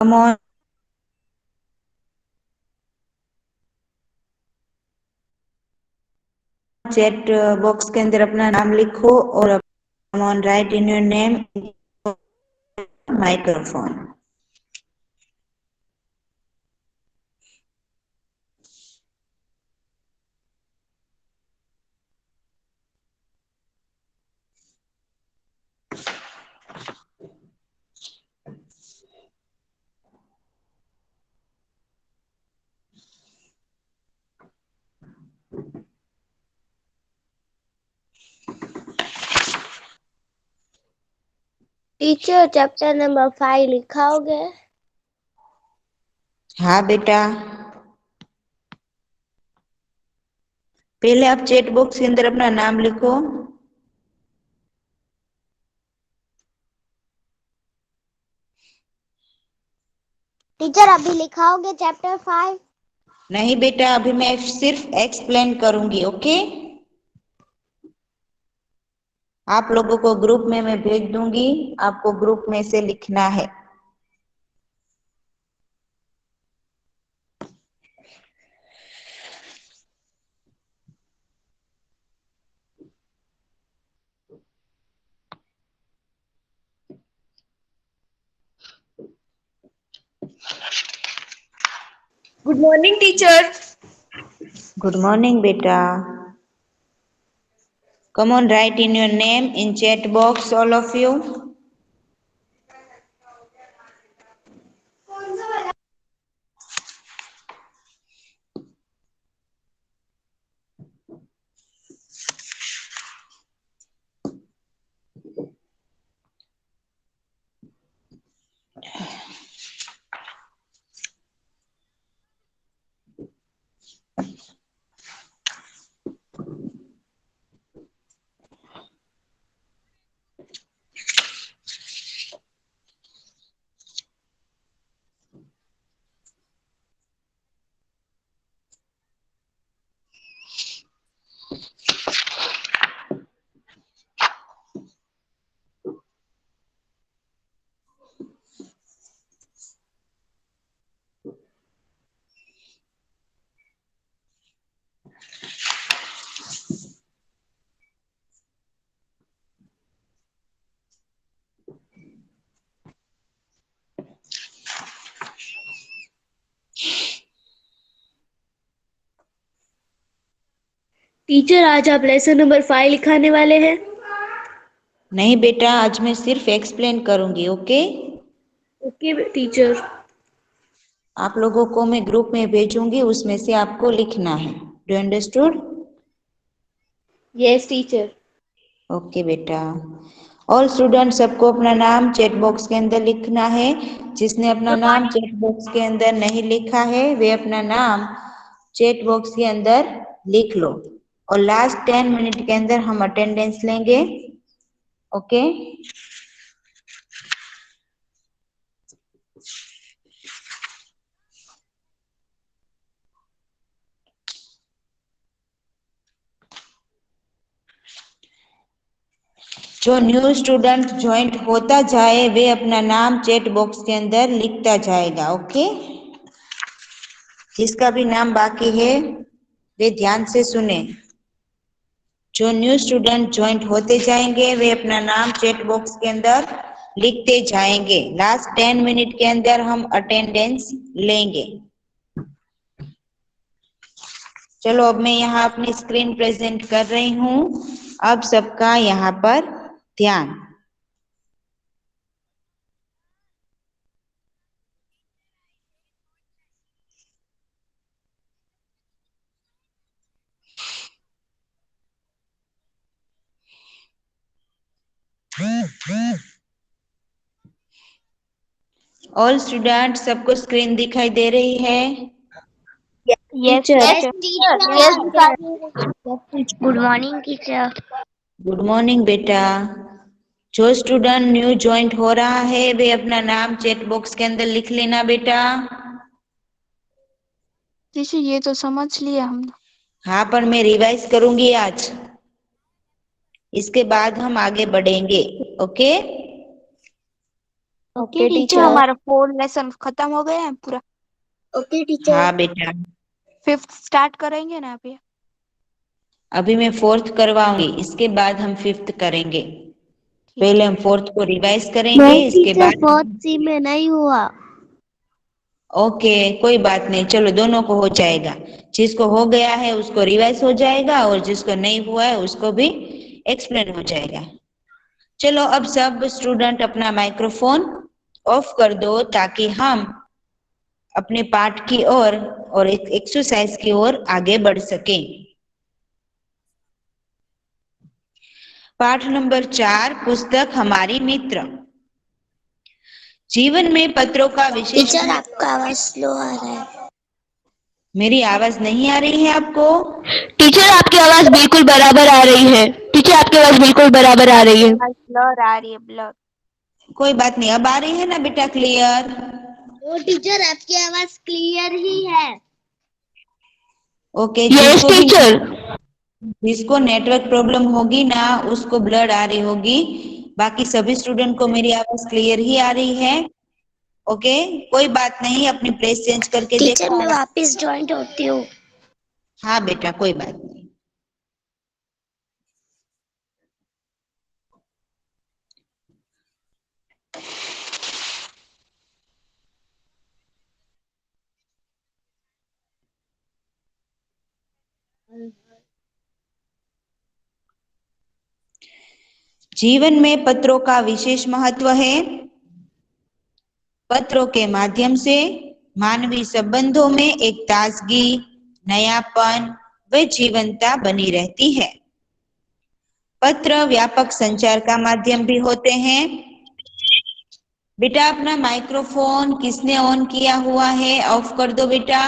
come on, chat box के अंदर अपना नाम लिखो और come on, write in your name microphone. Teacher chapter number 5 लिखाओगे? हाँ बेटा, पहले आप चैट बॉक्स के अंदर अपना नाम लिखो। टीचर अभी लिखाओगे चैप्टर 5? नहीं बेटा, अभी मैं सिर्फ एक्सप्लेन करूंगी, ओके? आप लोगों को ग्रुप में मैं भेज दूंगी, आपको ग्रुप में से लिखना है। Good morning teacher. Good morning बेटा। Come on, write in your name in chat box, all of you. Teacher आज आप लेसन नंबर 5 लिखाने वाले हैं? नहीं बेटा, आज मैं सिर्फ एक्सप्लेन करूंगी, ओके? Okay teacher. आप लोगों को मैं ग्रुप में भेजूंगी, उसमें से आपको लिखना है। Do understood? Yes teacher. Okay बेटा। ऑल स्टूडेंट, सबको अपना नाम चैट बॉक्स के अंदर लिखना है। जिसने अपना नाम चैट बॉक्स के अंदर नहीं लिखा है, वे अपना नाम चैट बॉक्स के अंदर लिख लो। और लास्ट 10 मिनट के अंदर हम अटेंडेंस लेंगे, ओके? जो न्यू स्टूडेंट ज्वाइंट होता जाए, वे अपना नाम चैट बॉक्स के अंदर लिखता जाएगा, ओके? जिसका भी नाम बाकी है, वे ध्यान से सुने। जो न्यू स्टूडेंट ज्वाइंट होते जाएंगे, वे अपना नाम चैट बॉक्स के अंदर लिखते जाएंगे। लास्ट 10 मिनट के अंदर हम अटेंडेंस लेंगे। चलो, अब मैं यहाँ अपनी स्क्रीन प्रेजेंट कर रही हूँ। अब सबका यहाँ पर ध्यान। ऑल स्टूडेंट, सबको स्क्रीन दिखाई दे रही है? Yes yes teacher. Teacher. Good morning teacher. Good morning बेटा। जो स्टूडेंट न्यू ज्वाइंट हो रहा है, वे अपना नाम चैट बॉक्स के अंदर लिख लेना बेटा। टीचर ये तो समझ लिया हमने। हाँ, पर मैं रिवाइज करूंगी आज। इसके बाद हम आगे बढ़ेंगे, ओके? Okay teacher teacher. हमारा 4 लेसन खत्म हो गया है पूरा। Okay teacher. हाँ बेटा, 5th स्टार्ट करेंगे ना अभी। अभी मैं 4th करवाऊंगी, इसके बाद हम 5th करेंगे। पहले हम 4th को रिवाइज करेंगे, नहीं इसके टीचर, बाद 4th सी में नहीं हुआ। ओके, कोई बात नहीं, चलो दोनों को हो जाएगा। जिसको हो गया है उसको रिवाइज हो जाएगा और जिसको नहीं हुआ है उसको भी एक्सप्लेन हो जाएगा। चलो अब सब स्टूडेंट अपना माइक्रोफोन ऑफ कर दो ताकि हम अपने पाठ की ओर और एक एक्सरसाइज की ओर आगे बढ़ सकें। पाठ नंबर 4, पुस्तक हमारी मित्र। जीवन में पत्रों का विशेष। टीचर आपका आवाज स्लो आ रहा है। मेरी आवाज नहीं आ रही है आपको? टीचर आपकी आवाज बिल्कुल बराबर आ रही है। टीचर आपकी आवाज बिल्कुल बराबर आ रही है। ब्लर आ रही है, ब्लर। कोई बात नहीं, अब आ रही है ना बेटा क्लियर? ओ टीचर, आपकी आवाज क्लियर ही है। Okay, yes teacher. जिसको नेटवर्क प्रॉब्लम होगी ना उसको ब्लर आ रही होगी, बाकी सभी स्टूडेंट को मेरी आवाज क्लियर ही आ रही है। ओके, कोई बात नहीं, अपनी प्लेस चेंज करके टीचर देखो। मैं वापस ज्वाइंट होती हूँ। हाँ बेटा, कोई बात नहीं। जीवन में पत्रों का विशेष महत्व है। पत्रों के माध्यम से मानवीय संबंधों में एक ताजगी, नयापन व जीवंतता बनी रहती है। पत्र व्यापक संचार का माध्यम भी होते हैं। बेटा अपना माइक्रोफोन किसने ऑन किया हुआ है, ऑफ कर दो बेटा।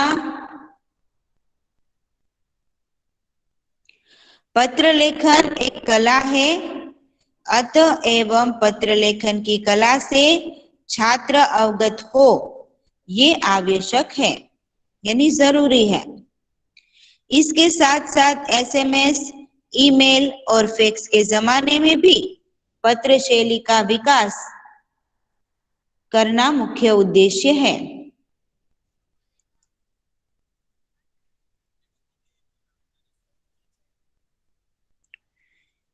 पत्र लेखन एक कला है, अतः एवं पत्र लेखन की कला से छात्र अवगत हो ये आवश्यक है, यानी जरूरी है। इसके साथ साथ एसएमएस, ईमेल और फैक्स के जमाने में भी पत्र शैली का विकास करना मुख्य उद्देश्य है।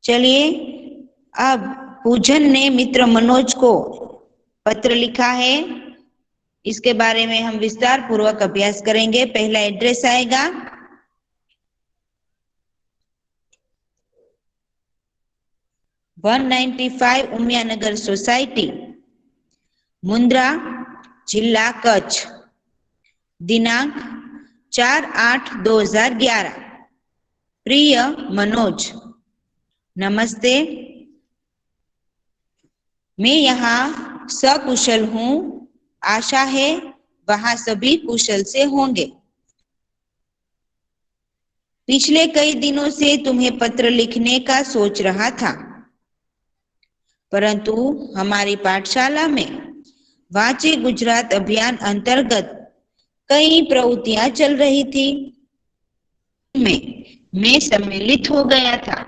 चलिए, अब पूजन ने मित्र मनोज को पत्र लिखा है, इसके बारे में हम विस्तार पूर्वक अभ्यास करेंगे। पहला एड्रेस आएगा, वन 195 उमियानगर सोसाइटी, मुंद्रा, जिला कच्छ। दिनांक 4/8/2011। प्रिय मनोज, नमस्ते। मैं यहाँ सकुशल हूँ, आशा है वहाँ सभी कुशल से होंगे। पिछले कई दिनों से तुम्हें पत्र लिखने का सोच रहा था, परंतु हमारी पाठशाला में वांचे गुजरात अभियान अंतर्गत कई प्रवृत्तियां चल रही थी। मैं सम्मिलित हो गया था।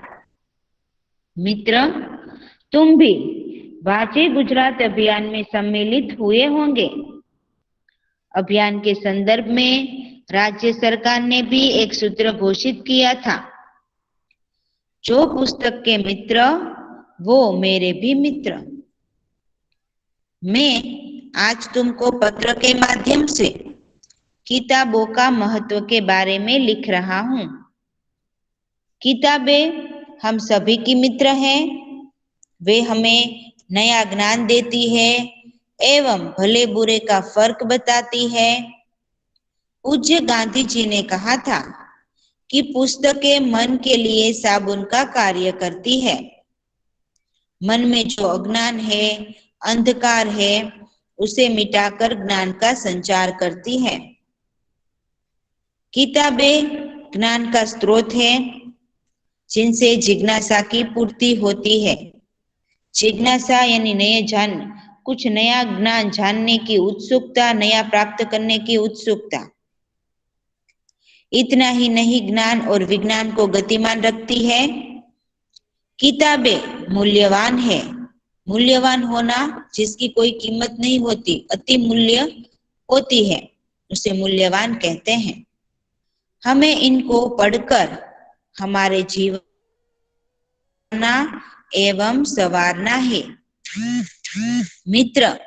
मित्र, तुम भी वांचे गुजरात अभियान में सम्मिलित हुए होंगे। अभियान के संदर्भ में राज्य सरकार ने भी एक सूत्र घोषित किया था, जो पुस्तक के मित्र वो मेरे भी मित्र। मैं आज तुमको पत्र के माध्यम से किताबों का महत्व के बारे में लिख रहा हूँ। किताबें हम सभी की मित्र हैं। वे हमें नया ज्ञान देती है एवं भले बुरे का फर्क बताती है। पूज्य गांधी जी ने कहा था कि पुस्तकें मन के लिए साबुन का कार्य करती है। मन में जो अज्ञान है, अंधकार है, उसे मिटाकर ज्ञान का संचार करती है। किताबें ज्ञान का स्रोत है, जिनसे जिज्ञासा की पूर्ति होती है। जिज्ञासा यानी कुछ नया ज्ञान जानने की उत्सुकता, नया प्राप्त करने की उत्सुकता। इतना ही नहीं, ज्ञान और विज्ञान को गतिमान रखती है। किताबें मूल्यवान है। मूल्यवान होना जिसकी कोई कीमत नहीं होती, अति मूल्य होती है, उसे मूल्यवान कहते हैं। हमें इनको पढ़कर हमारे जीवन एवं संवारना है। मित्र,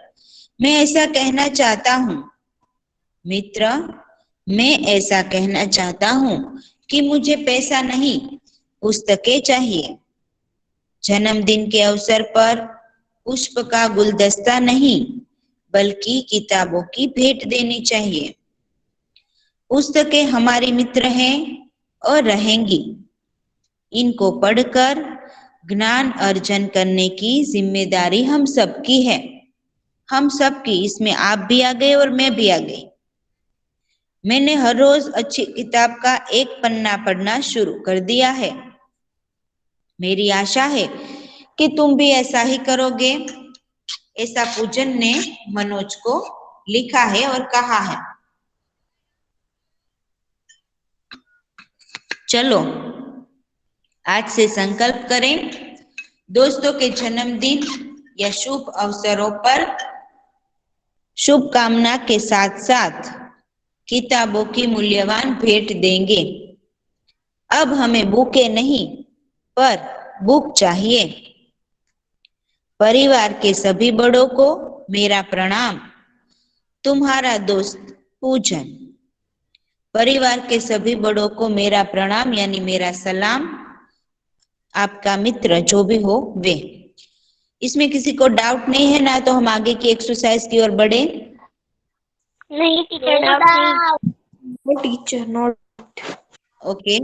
मैं ऐसा कहना चाहता हूँ मित्र, मैं ऐसा कहना चाहता हूँ कि मुझे पैसा नहीं, पुस्तकें चाहिए। जन्मदिन के अवसर पर पुष्प का गुलदस्ता नहीं, बल्कि किताबों की भेंट देनी चाहिए। पुस्तकें हमारी मित्र हैं और रहेंगी। इनको पढ़कर ज्ञान अर्जन करने की जिम्मेदारी हम सबकी है, हम सबकी। इसमें आप भी आ गए और मैं भी आ गई। मैंने हर रोज अच्छी किताब का एक पन्ना पढ़ना शुरू कर दिया है। मेरी आशा है कि तुम भी ऐसा ही करोगे। ऐसा पूजन ने मनोज को लिखा है और कहा है। चलो आज से संकल्प करें, दोस्तों के जन्मदिन या शुभ अवसरों पर शुभकामना के साथ साथ किताबों की मूल्यवान भेंट देंगे। अब हमें बुके नहीं पर बुक चाहिए। परिवार के सभी बड़ों को मेरा प्रणाम। तुम्हारा दोस्त पूजन। परिवार के सभी बड़ों को मेरा प्रणाम यानी मेरा सलाम। आपका मित्र जो भी हो वे। इसमें किसी को डाउट नहीं है ना? तो हम आगे की एक्सरसाइज की ओर बढ़े। नहीं टीचर, डाउट नहीं। No teacher, no. ओके,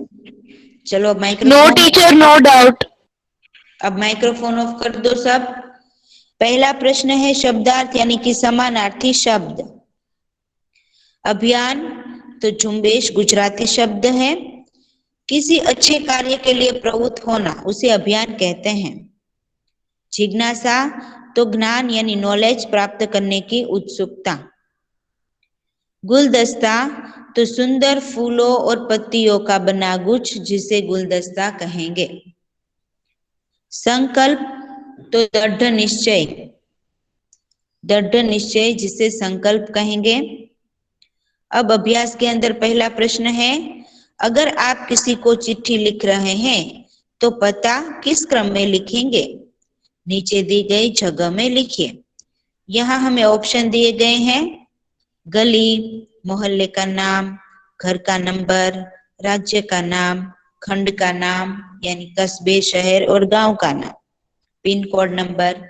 चलो no microphone. Teacher, no doubt. अब माइक्रोफोन ऑफ कर दो सब। पहला प्रश्न है शब्दार्थ यानी कि समानार्थी शब्द। अभियान तो झुंबेश गुजराती शब्द है। किसी अच्छे कार्य के लिए प्रवृत्त होना उसे अभियान कहते हैं। जिज्ञासा तो ज्ञान यानी नॉलेज प्राप्त करने की उत्सुकता। गुलदस्ता तो सुंदर फूलों और पत्तियों का बना गुच्छ जिसे गुलदस्ता कहेंगे। संकल्प तो दृढ़ निश्चय, दृढ़ निश्चय जिसे संकल्प कहेंगे। अब अभ्यास के अंदर पहला प्रश्न है, अगर आप किसी को चिट्ठी लिख रहे हैं तो पता किस क्रम में लिखेंगे? नीचे दी गई जगह में लिखिए। यहाँ हमें ऑप्शन दिए गए हैं, गली, मोहल्ले का नाम, घर का नंबर, राज्य का नाम, खंड का नाम यानी कस्बे, शहर और गांव का नाम, पिन कोड नंबर।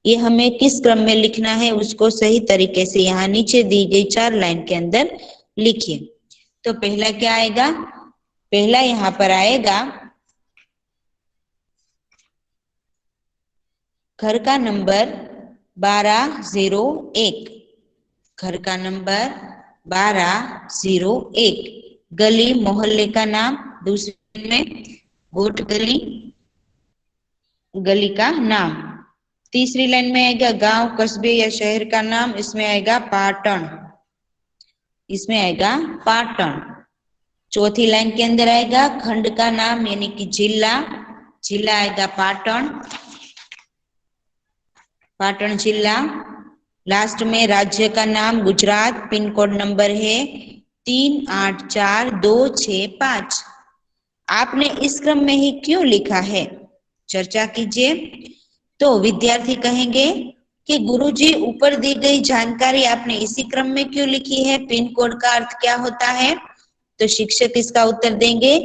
ये हमें किस क्रम में लिखना है उसको सही तरीके से यहाँ नीचे दी गई 4 लाइन के अंदर लिखिए। तो पहला क्या आएगा? पहला यहाँ पर आएगा घर का नंबर 1201, घर का नंबर 1201। गली मोहल्ले का नाम, दूसरे में गोट गली, गली का नाम। तीसरी लाइन में आएगा गांव, कस्बे या शहर का नाम, इसमें आएगा पाटन, इसमें आएगा पाटन। चौथी लाइन के अंदर आएगा खंड का नाम यानी कि जिला, जिला आएगा पाटन, पाटन जिला। लास्ट में राज्य का नाम गुजरात, पिन कोड नंबर है 384265। आपने इस क्रम में ही क्यों लिखा है? चर्चा कीजिए। तो विद्यार्थी कहेंगे कि गुरुजी ऊपर दी गई जानकारी आपने इसी क्रम में क्यों लिखी है? पिन कोड का अर्थ क्या होता है? तो शिक्षक इसका उत्तर देंगे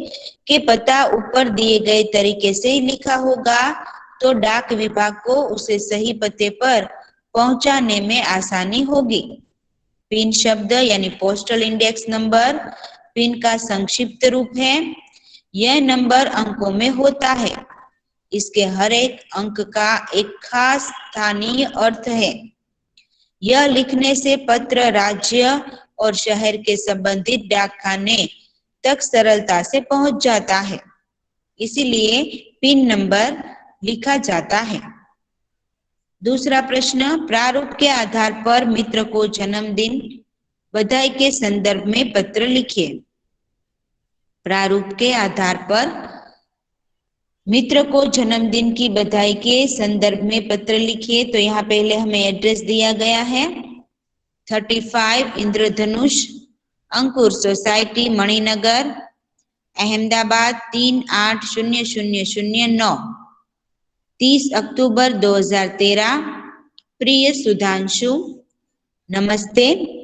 कि पता ऊपर दिए गए तरीके से ही लिखा होगा तो डाक विभाग को उसे सही पते पर पहुंचाने में आसानी होगी। पिन शब्द यानी पोस्टल इंडेक्स नंबर पिन का संक्षिप्त रूप है। यह नंबर अंकों में होता है। इसके हर एक अंक का एक खास स्थानीय अर्थ है। यह लिखने से पत्र राज्य और शहर के संबंधित डाकखाने तक सरलता से पहुंच जाता है, इसीलिए पिन नंबर लिखा जाता है। दूसरा प्रश्न, प्रारूप के आधार पर मित्र को जन्मदिन बधाई के संदर्भ में पत्र लिखिए। प्रारूप के आधार पर मित्र को जन्मदिन की बधाई के संदर्भ में पत्र लिखिए। तो यहाँ पहले हमें एड्रेस दिया गया है 35 इंद्रधनुष अंकुर सोसाइटी मणिनगर अहमदाबाद 380009 30 अक्टूबर 2013। प्रिय सुधांशु, नमस्ते।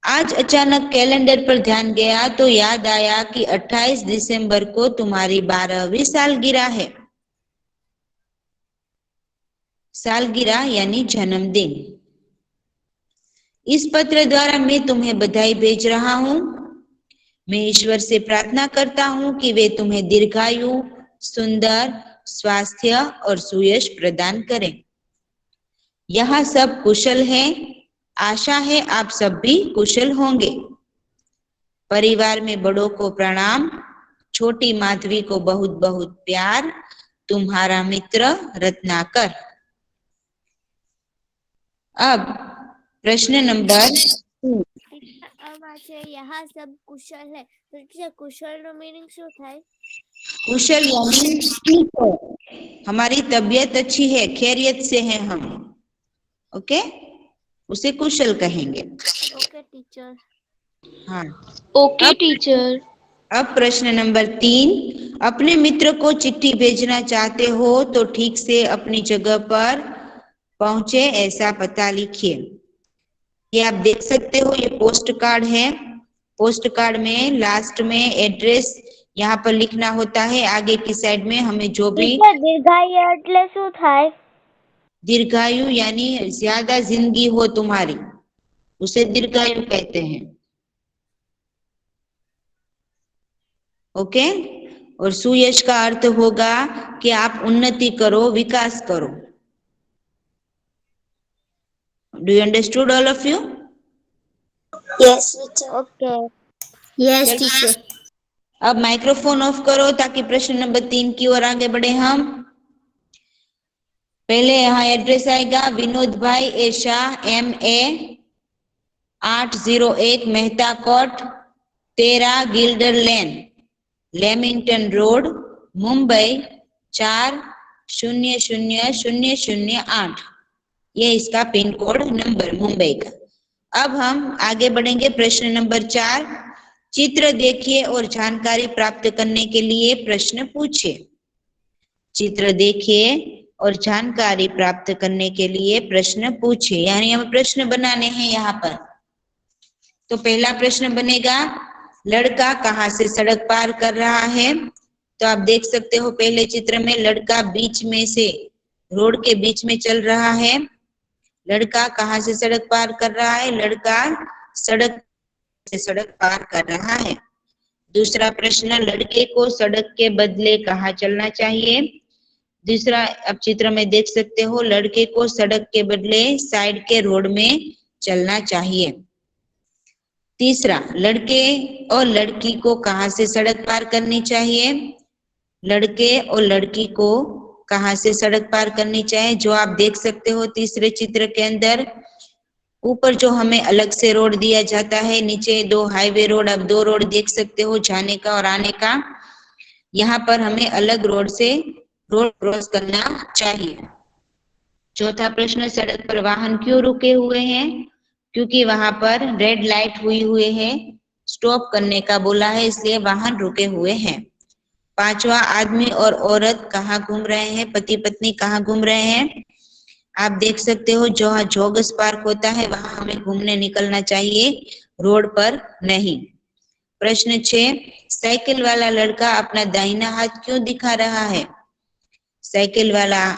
आज अचानक कैलेंडर पर ध्यान गया तो याद आया कि 28 दिसंबर को तुम्हारी 12वीं सालगिरह है। सालगिरह यानी जन्मदिन। इस पत्र द्वारा मैं तुम्हें बधाई भेज रहा हूं। मैं ईश्वर से प्रार्थना करता हूं कि वे तुम्हें दीर्घायु, सुंदर स्वास्थ्य और सुयश प्रदान करें। यहाँ सब कुशल हैं। आशा है आप सब भी कुशल होंगे। परिवार में बड़ों को प्रणाम। छोटी माधवी को बहुत बहुत प्यार। तुम्हारा मित्र रत्नाकर। अब प्रश्न नंबर 2। यहाँ सब कुशल है तो टीचर कुशल નો मीनिंग શું થાય? कुशल यानी ठीक है, हमारी तबीयत अच्छी है, खैरियत से हैं हम। ओके, उसे कुशल कहेंगे। Okay teacher. हाँ, ओके टीचर। अब प्रश्न नंबर 3। अपने मित्र को चिट्ठी भेजना चाहते हो तो ठीक से अपनी जगह पर पहुंचे ऐसा पता लिखिए। ये आप देख सकते हो, ये पोस्ट कार्ड है। पोस्ट कार्ड में लास्ट में एड्रेस यहाँ पर लिखना होता है। आगे की साइड में हमें जो भी दीर्घायु એટલે શું થાય? दीर्घायु यानी ज्यादा जिंदगी हो तुम्हारी, उसे दीर्घायु कहते हैं। ओके, और सुयश का अर्थ होगा कि आप उन्नति करो, विकास करो। Do you understood all of you? Yes teacher. Okay. Yes teacher. अब माइक्रोफोन ऑफ करो ताकि प्रश्न नंबर 3 की ओर आगे बढ़े हम। पहले यहाँ एड्रेस आएगा विनोद भाई A Shah MA 801 Mehta court 13 Gilder lane Lamington road Mumbai 400008। ये इसका पिन कोड नंबर मुंबई का। अब हम आगे बढ़ेंगे प्रश्न नंबर 4। चित्र देखिए और जानकारी प्राप्त करने के लिए प्रश्न पूछिए। चित्र देखिए और जानकारी प्राप्त करने के लिए प्रश्न पूछिए, यानी हमें प्रश्न बनाने हैं यहाँ पर। तो पहला प्रश्न बनेगा, लड़का कहाँ से सड़क पार कर रहा है? तो आप देख सकते हो पहले चित्र में लड़का बीच में से रोड के बीच में चल रहा है। लड़का कहाँ से सड़क पार कर रहा है? लड़का सड़क से सड़क पार कर रहा है। दूसरा प्रश्न, लड़के को सड़क के बदले कहाँ चलना चाहिए? दूसरा, अब चित्र में देख सकते हो लड़के को सड़क के बदले साइड के रोड में चलना चाहिए। तीसरा, लड़के और लड़की को कहाँ से सड़क पार करनी चाहिए? लड़के और लड़की को कहाँ से सड़क पार करनी चाहिए? जो आप देख सकते हो तीसरे चित्र के अंदर, ऊपर जो हमें अलग से रोड दिया जाता है, नीचे 2 हाईवे रोड, अब 2 रोड देख सकते हो जाने का और आने का। यहाँ पर हमें अलग रोड से रोड क्रॉस करना चाहिए। चौथा प्रश्न, सड़क पर वाहन क्यों रुके हुए हैं? क्योंकि वहां पर रेड लाइट हुई है, स्टॉप करने का बोला है, इसलिए वाहन रुके हुए हैं। पांचवा, आदमी और औरत कहाँ घूम रहे हैं? पति पत्नी कहाँ घूम रहे हैं? आप देख सकते हो जहाँ जॉगर्स पार्क होता है वहां हमें घूमने निकलना चाहिए, रोड पर नहीं। प्रश्न 6, साइकिल वाला लड़का अपना दाहिना हाथ क्यों दिखा रहा है? साइकिल वाला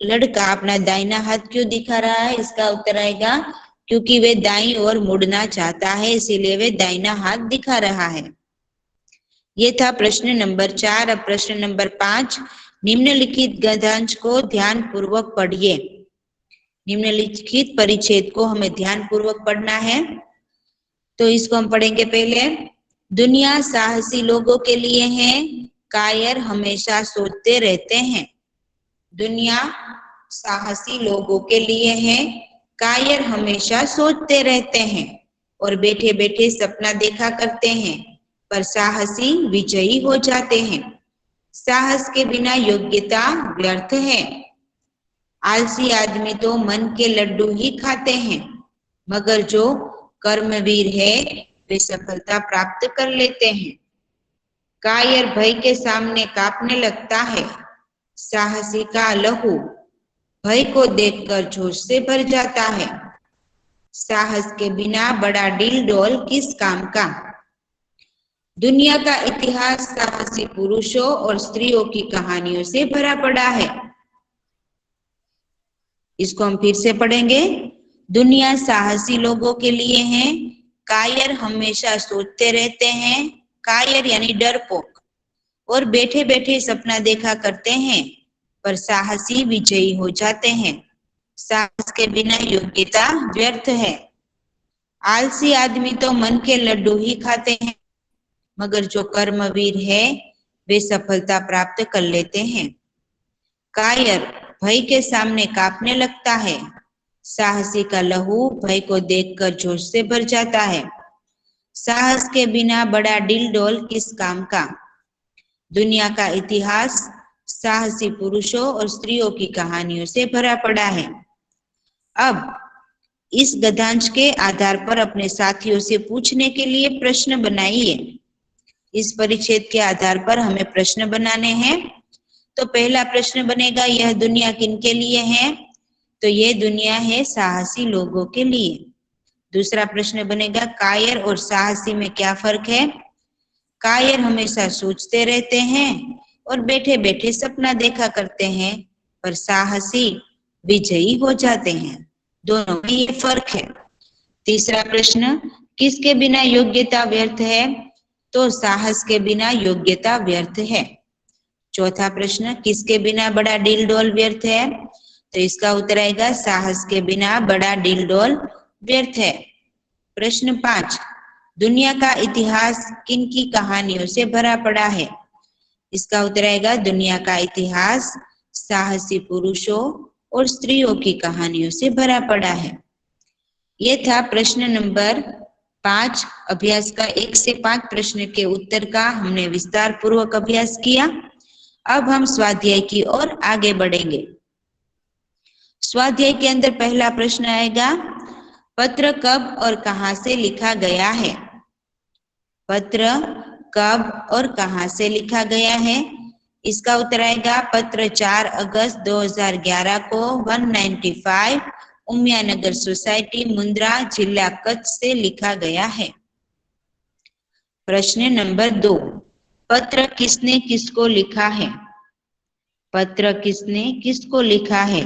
लड़का अपना दाहिना हाथ क्यों दिखा रहा है? इसका उत्तर आएगा क्योंकि वे दाईं ओर मुड़ना चाहता है, इसीलिए वे दाहिना हाथ दिखा रहा है। ये था प्रश्न नंबर 4। अब प्रश्न नंबर 5, निम्नलिखित गद्यांश को ध्यान पूर्वक पढ़िए। निम्नलिखित परिच्छेद को हमें ध्यान पूर्वक पढ़ना है। तो इसको हम पढ़ेंगे पहले। दुनिया साहसी लोगों के लिए है, कायर हमेशा सोचते रहते हैं। दुनिया साहसी लोगों के लिए है, कायर हमेशा सोचते रहते हैं और बैठे बैठे सपना देखा करते हैं, पर साहसी विजयी हो जाते हैं। साहस के बिना योग्यता व्यर्थ है। आलसी आदमी तो मन के लड्डू ही खाते हैं, मगर जो कर्मवीर है वे सफलता प्राप्त कर लेते हैं। कायर भय के सामने कांपने लगता है, साहसी का लहू भय को देखकर जोश से भर जाता है। साहस के बिना बड़ा डील डोल किस काम का। दुनिया का इतिहास साहसी पुरुषों और स्त्रियों की कहानियों से भरा पड़ा है। इसको हम फिर से पढ़ेंगे। दुनिया साहसी लोगों के लिए है। कायर हमेशा सोचते रहते हैं, कायर यानी डरपोक, और बैठे बैठे सपना देखा करते हैं, पर साहसी विजयी हो जाते हैं। साहस के बिना योग्यता व्यर्थ है। आलसी आदमी तो मन के लड्डू ही खाते हैं, मगर जो कर्मवीर है वे सफलता प्राप्त कर लेते हैं। कायर भय के सामने कांपने लगता है, साहसी का लहू भय को देखकर जोश से भर जाता है। साहस के बिना बड़ा डील डोल किस काम का। दुनिया का इतिहास साहसी पुरुषों और स्त्रियों की कहानियों से भरा पड़ा है। अब इस गद्यांश के आधार पर अपने साथियों से पूछने के लिए प्रश्न बनाइए। इस परिच्छेद के आधार पर हमें प्रश्न बनाने हैं। तो पहला प्रश्न बनेगा, यह दुनिया किनके लिए है? तो यह दुनिया है साहसी लोगों के लिए। दूसरा प्रश्न बनेगा, कायर और साहसी में क्या फर्क है? कायर हमेशा सोचते रहते हैं और बैठे बैठे सपना देखा करते हैं, पर साहसी विजयी हो जाते हैं। दोनों में ये फर्क है। तीसरा प्रश्न, किसके बिना योग्यता व्यर्थ है? तो साहस के बिना योग्यता व्यर्थ है। चौथा प्रश्न, किसके बिना बड़ा डील डोल व्यर्थ है? तो इसका उत्तर आएगा, साहस के बिना बड़ा डील डोल व्यर्थ है। प्रश्न 5, दुनिया का इतिहास किन की कहानियों से भरा पड़ा है? इसका उत्तर आएगा, दुनिया का इतिहास साहसी पुरुषों और स्त्रियों की कहानियों से भरा पड़ा है। ये था प्रश्न नंबर 5। अभ्यास का 1 से 5 प्रश्न के उत्तर का हमने विस्तार पूर्वक अभ्यास किया। अब हम स्वाध्याय की ओर आगे बढ़ेंगे। स्वाध्याय के अंदर पहला प्रश्न आएगा, पत्र कब और कहां से लिखा गया है? पत्र कब और कहां से लिखा गया है? इसका उत्तर आएगा, पत्र 4 अगस्त 2011 को 195 उमियानगर सोसाइटी मुंद्रा जिला कच्छ से लिखा गया है। प्रश्न नंबर 2, पत्र किसने किसको लिखा है? पत्र किसने किसको लिखा है?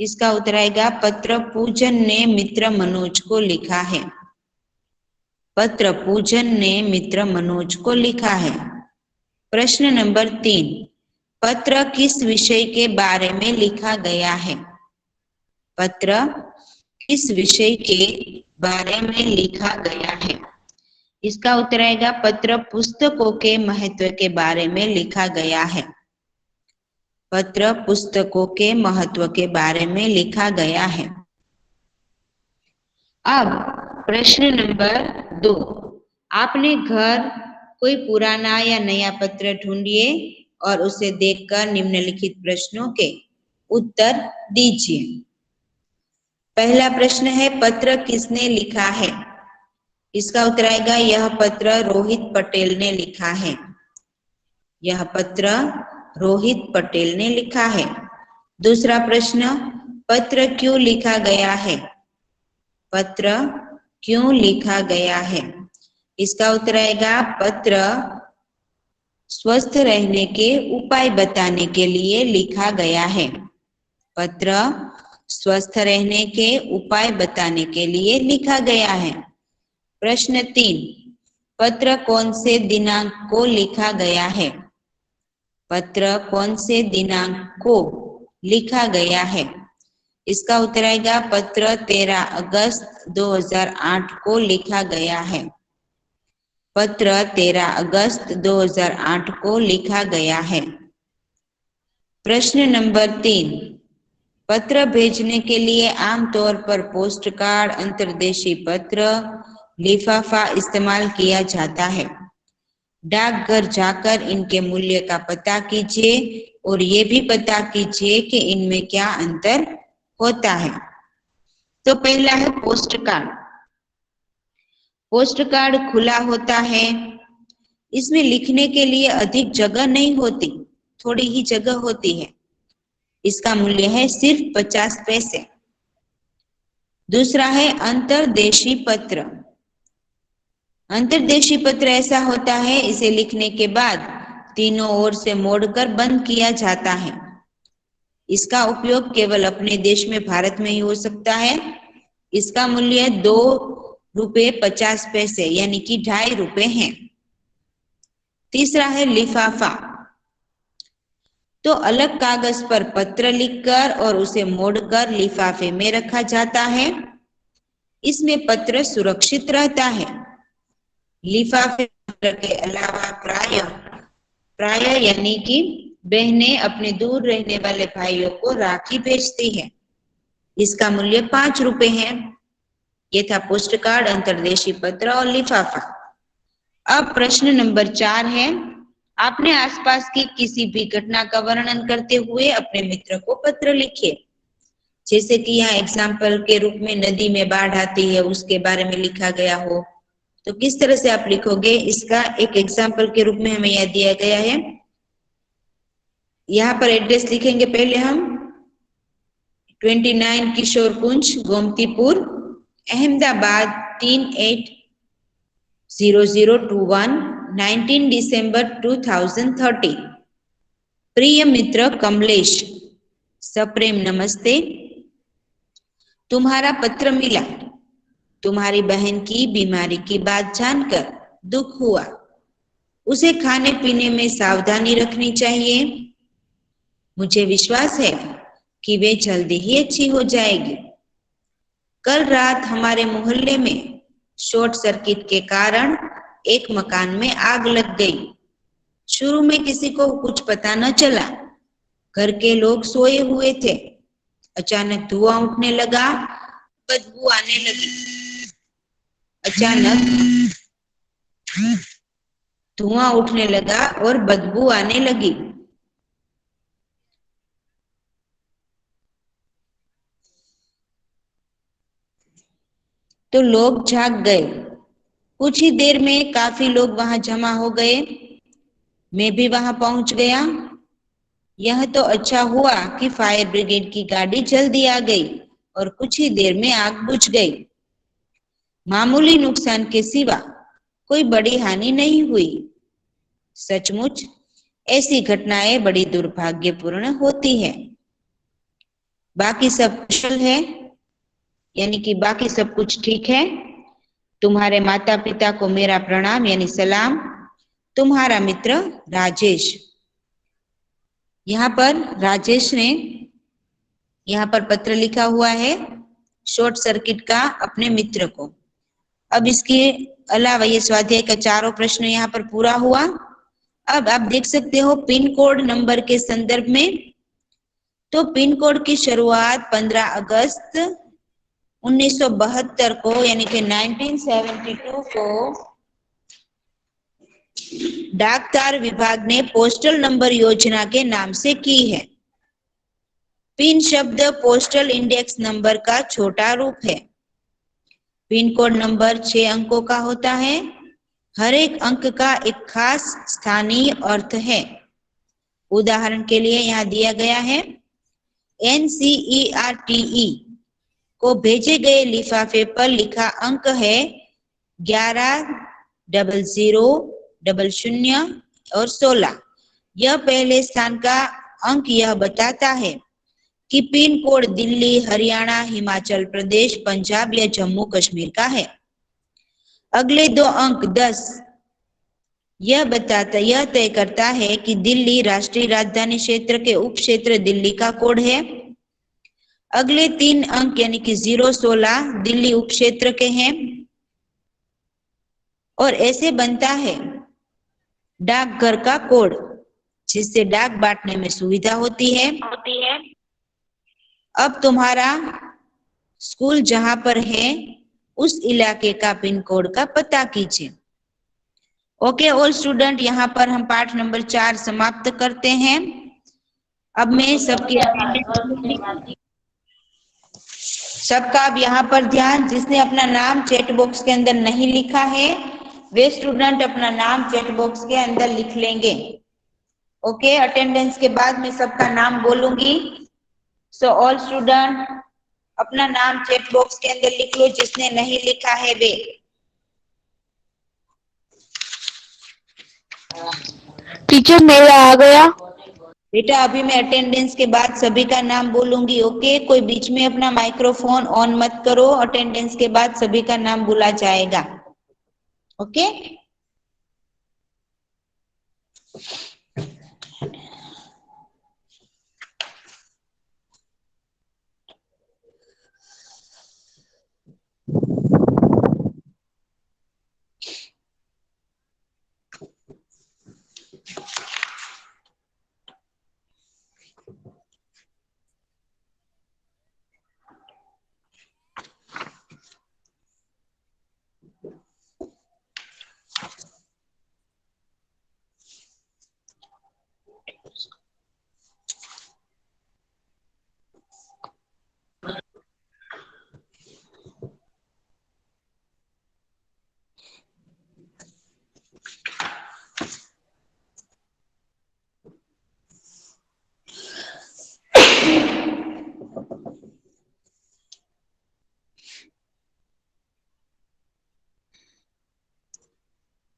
इसका उत्तर आएगा, पत्र पूजन ने मित्र मनोज को लिखा है। पत्र पूजन ने मित्र मनोज को लिखा है। प्रश्न नंबर 3, पत्र किस विषय के बारे में लिखा गया है? पत्र किस विषय के बारे में लिखा गया है? इसका उत्तर आएगा, पत्र पुस्तकों के महत्व के बारे में लिखा गया है। पत्र पुस्तकों के महत्व के बारे में लिखा गया है। अब प्रश्न नंबर 2, आपने घर कोई पुराना या नया पत्र ढूंढिए और उसे देखकर निम्नलिखित प्रश्नों के उत्तर दीजिए। पहला प्रश्न है, पत्र किसने लिखा है? इसका उत्तर आएगा, यह पत्र रोहित पटेल ने लिखा है। यह पत्र रोहित पटेल ने लिखा है। दूसरा प्रश्न, पत्र क्यों लिखा गया है? पत्र क्यों लिखा गया है? इसका उत्तर आएगा, पत्र स्वस्थ रहने के उपाय बताने के लिए लिखा गया है। पत्र स्वस्थ रहने के उपाय बताने के लिए लिखा गया है। प्रश्न 3, पत्र कौन से दिनांक को लिखा गया है? पत्र कौन से दिनांक को लिखा गया है? इसका उत्तर आएगा, पत्र 13 अगस्त 2008 को लिखा गया है। पत्र 13 अगस्त 2008 को लिखा गया है। प्रश्न नंबर 3, पत्र भेजने के लिए आमतौर पर पोस्ट कार्ड, अंतर्देशीय पत्र, लिफाफा इस्तेमाल किया जाता है। डाकघर जाकर इनके मूल्य का पता कीजिए और ये भी पता कीजिए कि इनमें क्या अंतर होता है। तो पहला है पोस्ट कार्ड। पोस्ट कार्ड खुला होता है, इसमें लिखने के लिए अधिक जगह नहीं होती, थोड़ी ही जगह होती है। इसका मूल्य है सिर्फ 50 पैसे। दूसरा है अंतर्देशीय पत्र। अंतर्देशीय पत्र ऐसा होता है, इसे लिखने के बाद तीनों ओर से मोड़कर बंद किया जाता है। इसका उपयोग केवल अपने देश में भारत में ही हो सकता है। इसका मूल्य 2 रुपये 50 पैसे यानी कि 2.5 रुपये है। तीसरा है लिफाफा। तो अलग कागज पर पत्र लिखकर और उसे मोड़कर लिफाफे में रखा जाता है। इसमें पत्र सुरक्षित रहता है। लिफाफे के अलावा प्राय यानी कि बहनें अपने दूर रहने वाले भाइयों को राखी भेजती है। इसका मूल्य 5 रुपए है। ये था पोस्ट कार्ड, अंतर्देशीय पत्र और लिफाफा। अब प्रश्न नंबर 4 है, आपने आसपास की किसी भी घटना का वर्णन करते हुए अपने मित्र को पत्र लिखे। जैसे कि यहाँ एग्जाम्पल के रूप में नदी में बाढ़ आती है, उसके बारे में लिखा गया हो, तो किस तरह से आप लिखोगे, इसका एक एग्जाम्पल के रूप में हमें यह दिया गया है। यहाँ पर एड्रेस लिखेंगे पहले हम 29 किशोर कुंज, गोमतीपुर, अहमदाबाद 380021, 19 दिसंबर 2030। प्रिय मित्र कमलेश, सप्रेम नमस्ते। तुम्हारा पत्र मिला। तुम्हारी बहन की बीमारी की बात जानकर दुख हुआ। उसे खाने पीने में सावधानी रखनी चाहिए। मुझे विश्वास है कि वे जल्दी ही अच्छी हो जाएगी। कल रात हमारे मोहल्ले में शॉर्ट सर्किट के कारण एक मकान में आग लग गई। शुरू में किसी को कुछ पता न चला। घर के लोग सोए हुए थे। अचानक धुआं उठने लगा, बदबू आने लगी। अचानक धुआं उठने लगा और बदबू आने लगी। तो लोग जाग गए। कुछ ही देर में काफी लोग वहां जमा हो गए। मैं भी वहां पहुंच गया। यह तो अच्छा हुआ कि फायर ब्रिगेड की गाड़ी जल्दी आ गई और कुछ ही देर में आग बुझ गई। मामूली नुकसान के सिवा कोई बड़ी हानि नहीं हुई। सचमुच ऐसी घटनाएं बड़ी दुर्भाग्यपूर्ण होती है। बाकी सब कुशल है, यानी कि बाकी सब कुछ ठीक है। तुम्हारे माता पिता को मेरा प्रणाम यानी सलाम। तुम्हारा मित्र राजेश। यहाँ पर राजेश ने यहाँ पर पत्र लिखा हुआ है शॉर्ट सर्किट का अपने मित्र को। अब इसके अलावा ये स्वाध्याय का चारों प्रश्न यहाँ पर पूरा हुआ। अब आप देख सकते हो पिन कोड नंबर के संदर्भ में, तो पिन कोड की शुरुआत 15 अगस्त 1972 को यानी कि 1972 को डाकतार विभाग ने पोस्टल नंबर योजना के नाम से की है। पिन शब्द पोस्टल इंडेक्स नंबर का छोटा रूप है। पिन कोड नंबर 6 अंकों का होता है। हर एक अंक का एक खास स्थानीय अर्थ है। उदाहरण के लिए यहाँ दिया गया है NCERTE को भेजे गए लिफाफे पर लिखा अंक है 110000 और 16। यह पहले स्थान का अंक यह बताता है कि पिन कोड दिल्ली, हरियाणा, हिमाचल प्रदेश, पंजाब या जम्मू कश्मीर का है। अगले 2 अंक 10 यह तय करता है कि दिल्ली राष्ट्रीय राजधानी क्षेत्र के उप क्षेत्र दिल्ली का कोड है। अगले 3 अंक यानी कि 016 दिल्ली उप क्षेत्र के हैं। और ऐसे बनता है डाकघर का कोड, जिससे डाक बांटने में सुविधा होती है। अब तुम्हारा स्कूल जहां पर है उस इलाके का पिन कोड का पता कीजिए ओके ऑल स्टूडेंट, यहाँ पर हम पाठ नंबर 4 समाप्त करते हैं। अब मैं सबकी अटेंडेंस लूंगी। सबका अब यहाँ पर ध्यान, जिसने अपना नाम चैट बॉक्स के अंदर नहीं लिखा है वे स्टूडेंट अपना नाम चैट बॉक्स के अंदर लिख लेंगे। ओके, अटेंडेंस के बाद मैं सबका नाम बोलूंगी। सो ऑल स्टूडेंट अपना नाम चैट बॉक्स के अंदर लिख लो, जिसने नहीं लिखा है वे। टीचर मेरा आ गया। बेटा अभी मैं अटेंडेंस के बाद सभी का नाम बोलूंगी। ओके, कोई बीच में अपना माइक्रोफोन ऑन मत करो, अटेंडेंस के बाद सभी का नाम बोला जाएगा। ओके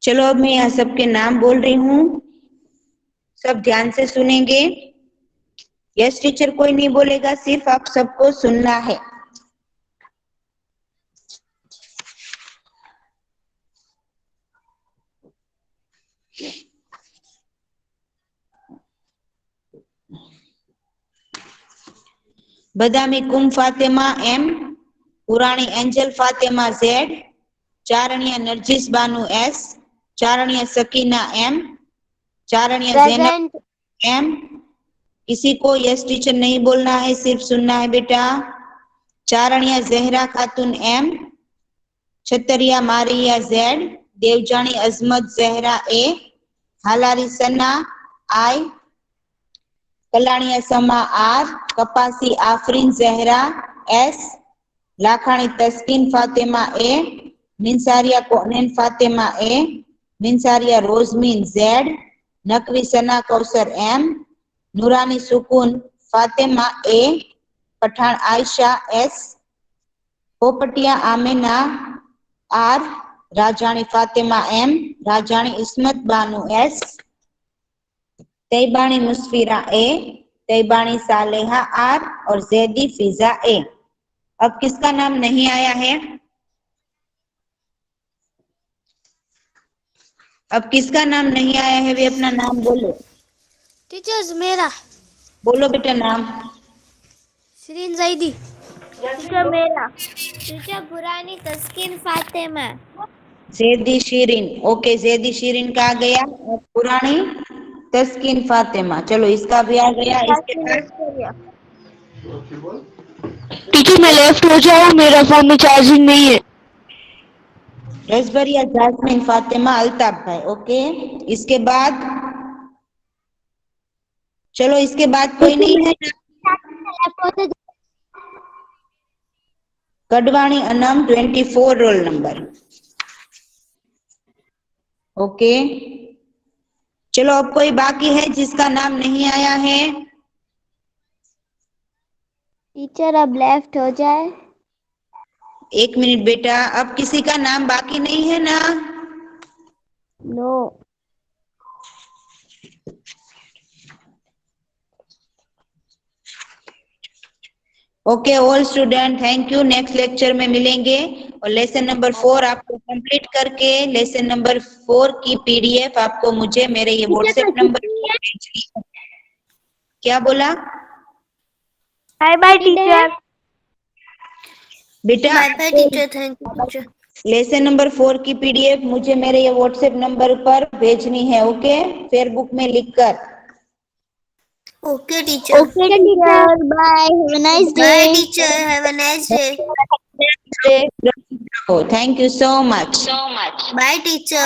चलो, अब मैं यहाँ सबके नाम बोल रही हूँ, सब ध्यान से सुनेंगे। यस टीचर कोई नहीं बोलेगा, सिर्फ आप सबको सुनना है। बदामी कुम Fatima M, Purani Angel Fatima Z, Charaniya Narjis Banu S, Charaniya Sakina M, Charaniya Zainab M. किसी को यस टीचर नहीं बोलना है, सिर्फ सुनना है बेटा। Charaniya Zahra Khatun M, Chhatariya Maria Z, Devjani Azmat Zahra A, Halari Sana I, Kalaniya Sama R, Kapasi Afreen Zahra S, Lakhani Taskeen Fatima A, Minsariya Konain Fatima A, Minsariya Rozmin Z, Naqvi Sana Kausar M, Noorani Sukoon Fatima A, Pathan Ayesha S, Popatiya Amina R, Rajani Fatima M, Rajani Ismat Banu S, Taibani Musfira A, Taibani Saleha R और जैदी फिजा ए। अब किसका नाम नहीं आया है? अब किसका नाम नहीं आया है वे अपना नाम बोलो। टीचर्स मेरा बोलो बेटा नाम। शरीन जैदी। टीचर मेरा टीचर पुरानी तस्कीन फातिमा। जैदी शीरिन। ओके, जैदी शीरिन का आ गया और पुरानी तस्कीन फातिमा। चलो इसका भी आ गया। इसके बाद टीचर मैं लेफ्ट हो जाऊँ, मेरा फोन में चार्जिंग नहीं है। रसबरिया जासमीन फातिमा अल्ताफ भाई। ओके, इसके बाद चलो, इसके बाद कोई नहीं है। कडवाणी अनम 24 रोल नंबर। ओके, चलो अब कोई बाकी है जिसका नाम नहीं आया है? टीचर अब लेफ्ट हो जाए। एक मिनट बेटा, अब किसी का नाम बाकी नहीं है ना? No. Okay all student, thank you. Next lecture में मिलेंगे और लेसन नंबर 4 आपको कंप्लीट करके लेसन नंबर 4 की पीडीएफ आपको मुझे मेरे ये व्हाट्सएप नंबर पर भेजनी है। क्या बोला? Bye bye teacher. बेटा bye bye teacher, thank you teacher. Lesson number 4 की पीडीएफ मुझे मेरे ये व्हाट्सएप नंबर पर भेजनी है। ओके, फेयरबुक में लिखकर। Okay teacher. Okay teacher, bye, have a nice day. Bye teacher, have a nice day. Thank you so much. Bye teacher.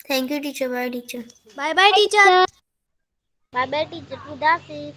Thank you teacher. Bye teacher. Bye bye teacher. Bye bye teacher. खुदा हाफिज।